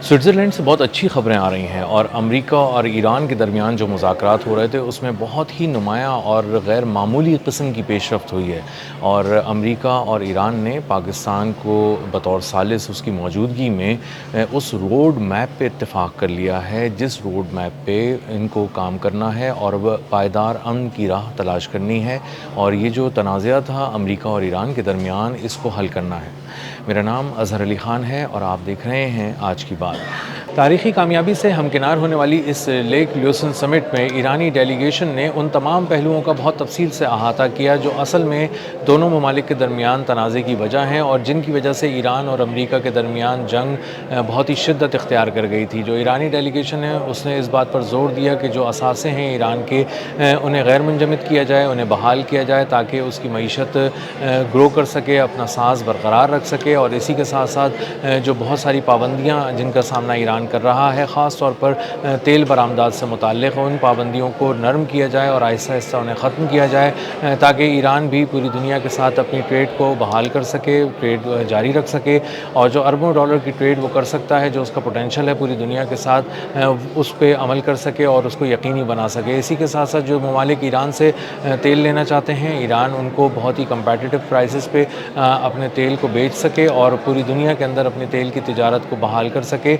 Switzerland سے بہت اچھی خبریں آ رہی ہیں اور امریکہ اور ایران کے درمیان جو مذاکرات ہو رہے تھے اس میں بہت ہی نمایاں اور غیر معمولی قسم کی پیش رفت ہوئی ہے، اور امریکہ اور ایران نے پاکستان کو بطور ثالث اس کی موجودگی میں اس روڈ میپ پہ اتفاق کر لیا ہے جس روڈ میپ پہ ان کو کام کرنا ہے اور وہ پائیدار امن کی راہ تلاش کرنی ہے، اور یہ جو تنازعہ تھا امریکہ اور ایران کے درمیان اس کو حل کرنا ہے۔ میرا نام اظہر علی خان ہے اور آپ دیکھ رہے ہیں آج کی بات۔ تاریخی کامیابی سے ہمکنار ہونے والی اس لیک لیوسن سمٹ میں ایرانی ڈیلیگیشن نے ان تمام پہلوؤں کا بہت تفصیل سے احاطہ کیا جو اصل میں دونوں ممالک کے درمیان تنازع کی وجہ ہیں اور جن کی وجہ سے ایران اور امریکہ کے درمیان جنگ بہت ہی شدت اختیار کر گئی تھی۔ جو ایرانی ڈیلیگیشن ہے اس نے اس بات پر زور دیا کہ جو اثاثے ہیں ایران کے انہیں غیر منجمد کیا جائے، انہیں بحال کیا جائے تاکہ اس کی معیشت گرو کر سکے، اپنا ساز برقرار رکھ سکے، اور اسی کے ساتھ ساتھ جو بہت ساری پابندیاں جن کا سامنا ایران کر رہا ہے خاص طور پر تیل برآمدات سے متعلق، ان پابندیوں کو نرم کیا جائے اور آہستہ آہستہ انہیں ختم کیا جائے تاکہ ایران بھی پوری دنیا کے ساتھ اپنی ٹریڈ کو بحال کر سکے، ٹریڈ جاری رکھ سکے، اور جو اربوں ڈالر کی ٹریڈ وہ کر سکتا ہے، جو اس کا پوٹینشیل ہے پوری دنیا کے ساتھ، اس پہ عمل کر سکے اور اس کو یقینی بنا سکے۔ اسی کے ساتھ ساتھ جو ممالک ایران سے تیل لینا چاہتے ہیں، ایران ان کو بہت ہی کمپیٹیٹو پرائسز پہ اپنے تیل کو بیچ سکے اور پوری دنیا کے اندر اپنے تیل کی تجارت کو بحال کر سکے،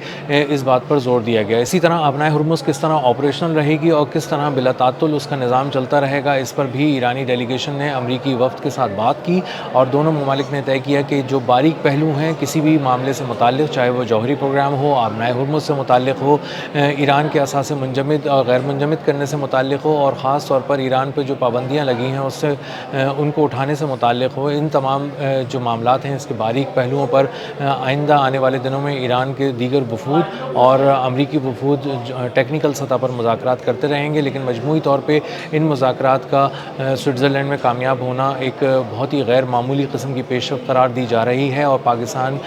اس بات پر زور دیا گیا۔ اسی طرح آبنائے ہرمز کس طرح آپریشنل رہے گی اور کس طرح بلا تعطل اس کا نظام چلتا رہے گا، اس پر بھی ایرانی ڈیلیگیشن نے امریکی وفد کے ساتھ بات کی اور دونوں ممالک نے طے کیا کہ جو باریک پہلو ہیں کسی بھی معاملے سے متعلق، چاہے وہ جوہری پروگرام ہو، آبنائے ہرمز سے متعلق ہو، ایران کے اثاثے منجمد اور غیر منجمد کرنے سے متعلق ہو، اور خاص طور پر ایران پہ جو پابندیاں لگی ہیں اس سے ان کو اٹھانے سے متعلق ہو، ان تمام جو معاملات ہیں اس کے باریک پہلوؤں پر آئندہ آنے والے دنوں میں ایران کے دیگر وفود اور امریکی وفود ٹیکنیکل سطح پر مذاکرات کرتے رہیں گے، لیکن مجموعی طور پہ ان مذاکرات کا سوئٹزرلینڈ میں کامیاب ہونا ایک بہت ہی غیر معمولی قسم کی پیش رفت قرار دی جا رہی ہے، اور پاکستان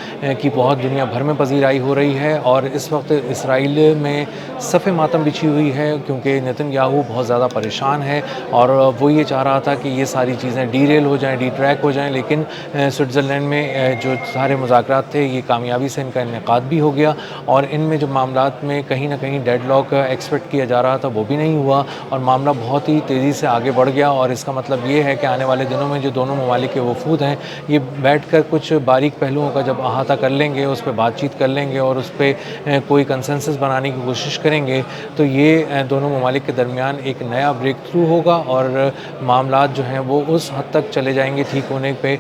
کی بہت دنیا بھر میں پذیرائی ہو رہی ہے، اور اس وقت اسرائیل میں صف ماتم بچھی ہوئی ہے کیونکہ نیتن یاہو بہت زیادہ پریشان ہے اور وہ یہ چاہ رہا تھا کہ یہ ساری چیزیں ڈی ریل ہو جائیں، ڈی ٹریک ہو جائیں، لیکن سوئٹزرلینڈ میں جو سارے مذاکرات تھے یہ کامیابی سے ان کا انعقاد بھی ہو گیا، اور ان میں جو معاملات میں کہیں نہ کہیں ڈیڈ لاک ایکسپیکٹ کیا جا رہا تھا وہ بھی نہیں ہوا، اور معاملہ بہت ہی تیزی سے آگے بڑھ گیا، اور اس کا مطلب یہ ہے کہ آنے والے دنوں میں جو دونوں ممالک کے وفود ہیں یہ بیٹھ کر کچھ باریک پہلوؤں کا جب احاطہ کر لیں گے، اس پہ بات چیت کر لیں گے اور اس پہ کوئی کنسنسس بنانے کی کوشش کریں گے تو یہ دونوں ممالک کے درمیان ایک نیا بریک تھرو ہوگا، اور معاملات جو ہیں وہ اس حد تک چلے جائیں گے ٹھیک ہونے پہ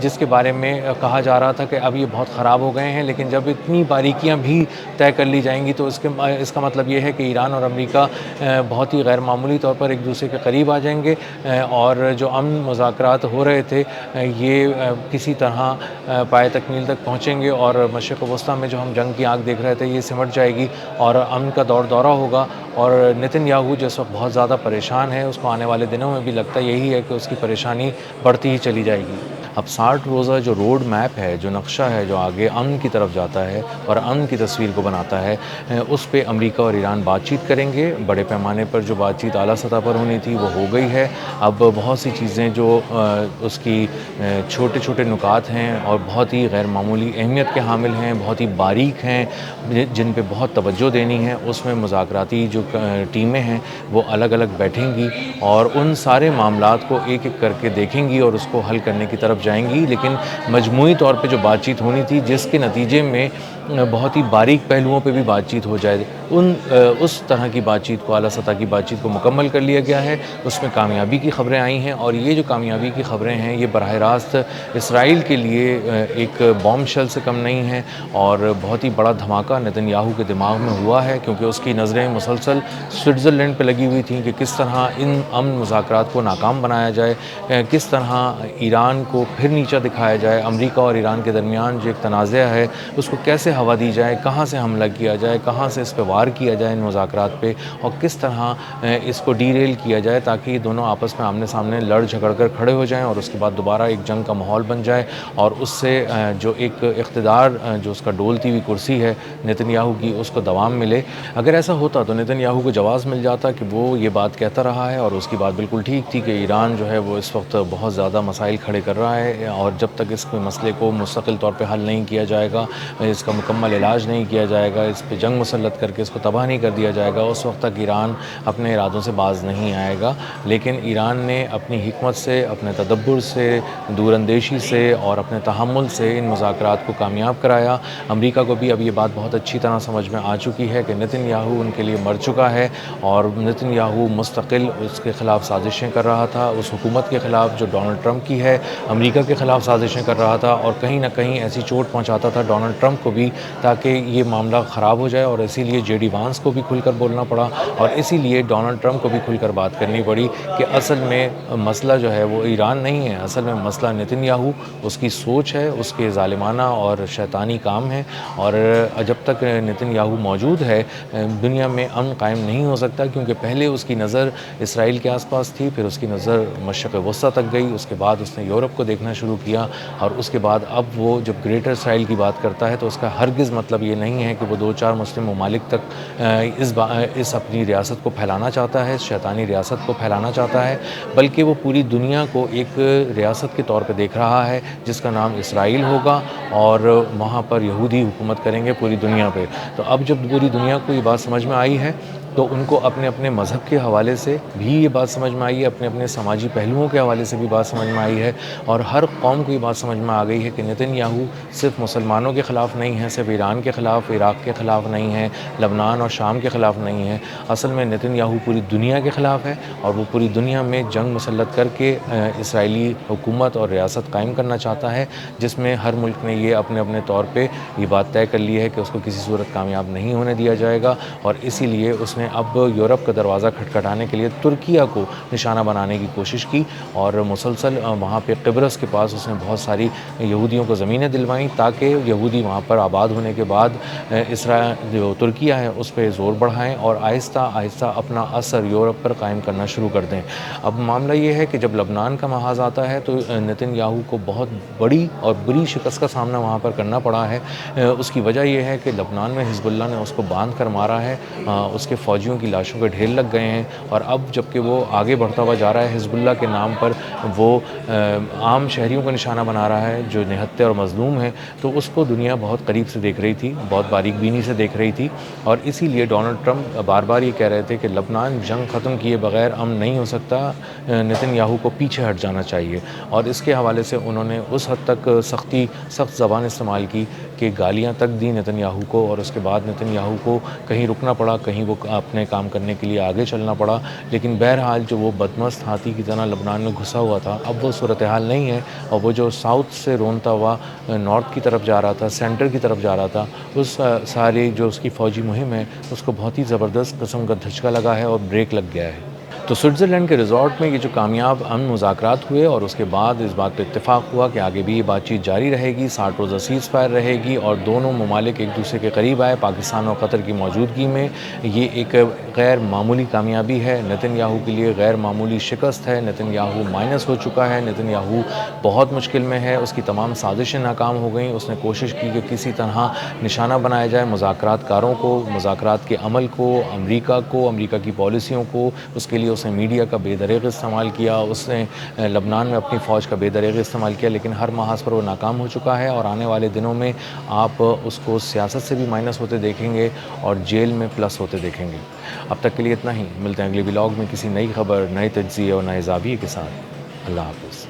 جس کے بارے میں کہا جا رہا تھا کہ اب یہ بہت خراب ہو گئے ہیں، لیکن جب اتنی باریکیاں بھی طے کر لی جائیں گی تو اس کا مطلب یہ ہے کہ ایران اور امریکہ بہت ہی غیر معمولی طور پر ایک دوسرے کے قریب آ جائیں گے، اور جو امن مذاکرات ہو رہے تھے یہ کسی طرح پائے تکمیل تک پہنچیں گے، اور مشرق وسطیٰ میں جو ہم جنگ کی آنکھ دیکھ رہے تھے یہ سمٹ جائے گی اور امن کا دورہ ہوگا، اور نیتن یاہو جس وقت بہت زیادہ پریشان ہے اس کو آنے والے دنوں میں بھی لگتا یہی ہے کہ اس کی پریشانی بڑھتی ہی چلی جائے گی۔ اب 60 روزہ جو روڈ میپ ہے، جو نقشہ ہے جو آگے امن کی طرف جاتا ہے اور امن کی تصویر کو بناتا ہے، اس پہ امریکہ اور ایران بات چیت کریں گے۔ بڑے پیمانے پر جو بات چیت اعلیٰ سطح پر ہونی تھی وہ ہو گئی ہے، اب بہت سی چیزیں جو اس کی چھوٹے چھوٹے نکات ہیں اور بہت ہی غیر معمولی اہمیت کے حامل ہیں، بہت ہی باریک ہیں، جن پہ بہت توجہ دینی ہے، اس میں مذاکراتی جو ٹیمیں ہیں وہ الگ الگ بیٹھیں گی اور ان سارے معاملات کو ایک ایک کر کے دیکھیں گی اور اس کو حل کرنے کی طرف جائیں گی، لیکن مجموعی طور پہ جو بات چیت ہونی تھی جس کے نتیجے میں بہت ہی باریک پہلوؤں پہ بھی بات چیت ہو جائے، اس طرح کی بات چیت کو، اعلیٰ سطح کی بات چیت کو مکمل کر لیا گیا ہے۔ اس میں کامیابی کی خبریں آئی ہیں، اور یہ جو کامیابی کی خبریں ہیں یہ براہ راست اسرائیل کے لیے ایک بام شیل سے کم نہیں ہیں، اور بہت ہی بڑا دھماکہ نیتن یاہو کے دماغ میں ہوا ہے کیونکہ اس کی نظریں مسلسل سوئٹزرلینڈ پہ لگی ہوئی تھیں کہ کس طرح ان امن مذاکرات کو ناکام بنایا جائے، کس طرح ایران کو پھر نیچا دکھایا جائے، امریکہ اور ایران کے درمیان جو ایک تنازع ہے اس کو کیسے ہوا دی جائے، کہاں سے حملہ کیا جائے، کہاں سے اس پہ وار کیا جائے ان مذاکرات پہ، اور کس طرح اس کو ڈی ریل کیا جائے تاکہ یہ دونوں آپس میں آمنے سامنے لڑ جھگڑ کر کھڑے ہو جائیں اور اس کے بعد دوبارہ ایک جنگ کا ماحول بن جائے، اور اس سے جو ایک اقتدار جو اس کا ڈولتی ہوئی کرسی ہے نیتن یاہو کی اس کو دوام ملے۔ اگر ایسا ہوتا تو نیتن یاہو کو جواز مل جاتا کہ وہ یہ بات کہتا رہا ہے اور اس کی بات بالکل ٹھیک تھی کہ ایران جو ہے وہ اس وقت بہت زیادہ مسائل کھڑے کر رہا ہے، اور جب تک اس مسئلے کو مستقل طور پہ حل نہیں کیا جائے گا، اس کا مکمل علاج نہیں کیا جائے گا، اس پہ جنگ مسلط کر کے اس کو تباہ نہیں کر دیا جائے گا، اس وقت تک ایران اپنے ارادوں سے باز نہیں آئے گا۔ لیکن ایران نے اپنی حکمت سے، اپنے تدبر سے، دور اندیشی سے اور اپنے تحمل سے ان مذاکرات کو کامیاب کرایا۔ امریکہ کو بھی اب یہ بات بہت اچھی طرح سمجھ میں آ چکی ہے کہ نتن یاہو ان کے لیے مر چکا ہے، اور نتن یاہو مستقل اس کے خلاف سازشیں کر رہا تھا، اس حکومت کے خلاف جو ڈونلڈ ٹرمپ کی ہے، امریکہ کے خلاف سازشیں کر رہا تھا، اور کہیں نہ کہیں ایسی چوٹ پہنچاتا تھا ڈونلڈ ٹرمپ کو بھی تاکہ یہ معاملہ خراب ہو جائے، اور اسی لیے جے ڈی وانس کو بھی کھل کر بولنا پڑا، اور اسی لیے ڈونلڈ ٹرمپ کو بھی کھل کر بات کرنی پڑی کہ اصل میں مسئلہ جو ہے وہ ایران نہیں ہے، اصل میں مسئلہ نتن یاہو، اس کی سوچ ہے، اس کے ظالمانہ اور شیطانی کام ہے، اور جب تک نتن یاہو موجود ہے دنیا میں امن قائم نہیں ہو سکتا، کیونکہ پہلے اس کی نظر اسرائیل کے آس پاس تھی، پھر اس کی نظر مشرق وسطیٰ تک گئی، اس کے بعد اس نے یورپ کو دیکھنا شروع کیا، اور اس کے بعد اب وہ جب گریٹر اسرائیل کی بات کرتا ہے تو اس کا ہرگز مطلب یہ نہیں ہے کہ وہ 2-4 مسلم ممالک تک اس اپنی ریاست کو پھیلانا چاہتا ہے، اس شیطانی ریاست کو پھیلانا چاہتا ہے، بلکہ وہ پوری دنیا کو ایک ریاست کے طور پہ دیکھ رہا ہے جس کا نام اسرائیل ہوگا، اور وہاں پر یہودی حکومت کریں گے پوری دنیا پہ۔ تو اب جب پوری دنیا کو یہ بات سمجھ میں آئی ہے تو ان کو اپنے اپنے مذہب کے حوالے سے بھی یہ بات سمجھ میں آئی ہے، اپنے اپنے سماجی پہلوؤں کے حوالے سے بھی بات سمجھ میں آئی ہے، اور ہر قوم کو یہ بات سمجھ میں آ گئی ہے کہ نتن یاہو صرف مسلمانوں کے خلاف نہیں ہے، صرف ایران کے خلاف، عراق کے خلاف نہیں ہے، لبنان اور شام کے خلاف نہیں ہے، اصل میں نتن یاہو پوری دنیا کے خلاف ہے، اور وہ پوری دنیا میں جنگ مسلط کر کے اسرائیلی حکومت اور ریاست قائم کرنا چاہتا ہے، جس میں ہر ملک نے یہ اپنے اپنے طور پہ یہ بات طے کر لی ہے کہ اس کو کسی صورت کامیاب نہیں ہونے دیا جائے گا، اور اسی لیے اس نے اب یورپ کا دروازہ کھٹکھٹانے کے لیے ترکیہ کو نشانہ بنانے کی کوشش کی، اور مسلسل وہاں پہ قبرص کے پاس اس نے بہت ساری یہودیوں کو زمینیں دلوائیں تاکہ یہودی وہاں پر آباد ہونے کے بعد اسرائیل جو ترکیہ ہے اس پہ زور بڑھائیں اور آہستہ آہستہ اپنا اثر یورپ پر قائم کرنا شروع کر دیں۔ اب معاملہ یہ ہے کہ جب لبنان کا محاذ آتا ہے تو نتن یاہو کو بہت بڑی اور بری شکست کا سامنا وہاں پر کرنا پڑا ہے۔ اس کی وجہ یہ ہے کہ لبنان میں حزب اللہ نے اس کو باندھ کر مارا ہے، اس کے فوجیوں کی لاشوں کے ڈھیر لگ گئے ہیں، اور اب جب کہ وہ آگے بڑھتا ہوا جا رہا ہے حزب اللہ کے نام پر، وہ عام شہریوں کو نشانہ بنا رہا ہے جو نہتے اور مظلوم ہیں، تو اس کو دنیا بہت قریب سے دیکھ رہی تھی، بہت باریک بینی سے دیکھ رہی تھی، اور اسی لیے ڈونلڈ ٹرمپ بار بار یہ کہہ رہے تھے کہ لبنان جنگ ختم کیے بغیر امن نہیں ہو سکتا، نتن یاہو کو پیچھے ہٹ جانا چاہیے، اور اس کے حوالے سے انہوں نے اس حد تک سخت زبان استعمال کی کہ گالیاں تک دی نتن یاہو کو، اور اس کے بعد نتن یاہو کو کہیں رکنا پڑا، کہیں وہ اپنے کام کرنے کے لیے آگے چلنا پڑا، لیکن بہرحال جو وہ بدمست ہاتھی کی طرح لبنان میں گھسا ہوا تھا اب وہ صورتحال نہیں ہے، اور وہ جو ساؤتھ سے رونتا ہوا نارتھ کی طرف جا رہا تھا، سینٹر کی طرف جا رہا تھا، اس ساری جو اس کی فوجی مہم ہے اس کو بہت ہی زبردست قسم کا دھچکا لگا ہے اور بریک لگ گیا ہے۔ تو سوئٹزرلینڈ کے ریزورٹ میں یہ جو کامیاب امن مذاکرات ہوئے، اور اس کے بعد اس بات پہ اتفاق ہوا کہ آگے بھی یہ بات چیت جاری رہے گی، 60 روزہ سیز فائر رہے گی، اور دونوں ممالک ایک دوسرے کے قریب آئے پاکستان اور قطر کی موجودگی میں، یہ ایک غیر معمولی کامیابی ہے، نتن یاہو کے لیے غیر معمولی شکست ہے، نتن یاہو مائنس ہو چکا ہے، نتن یاہو بہت مشکل میں ہے، اس کی تمام سازشیں ناکام ہو گئیں، اس نے کوشش کی کہ کسی طرح نشانہ بنایا جائے مذاکرات کاروں کو، مذاکرات کے عمل کو، امریکہ کی پالیسیوں کو، اس کے لیے اس نے میڈیا کا بے دریغ استعمال کیا، اس نے لبنان میں اپنی فوج کا بے دریغ استعمال کیا، لیکن ہر محاذ پر وہ ناکام ہو چکا ہے، اور آنے والے دنوں میں آپ اس کو سیاست سے بھی مائنس ہوتے دیکھیں گے اور جیل میں پلس ہوتے دیکھیں گے۔ اب تک کے لیے اتنا ہی، ملتے ہیں اگلے ولاگ میں کسی نئی خبر، نئے تجزیے اور نئے زاویے کے ساتھ۔ اللہ حافظ۔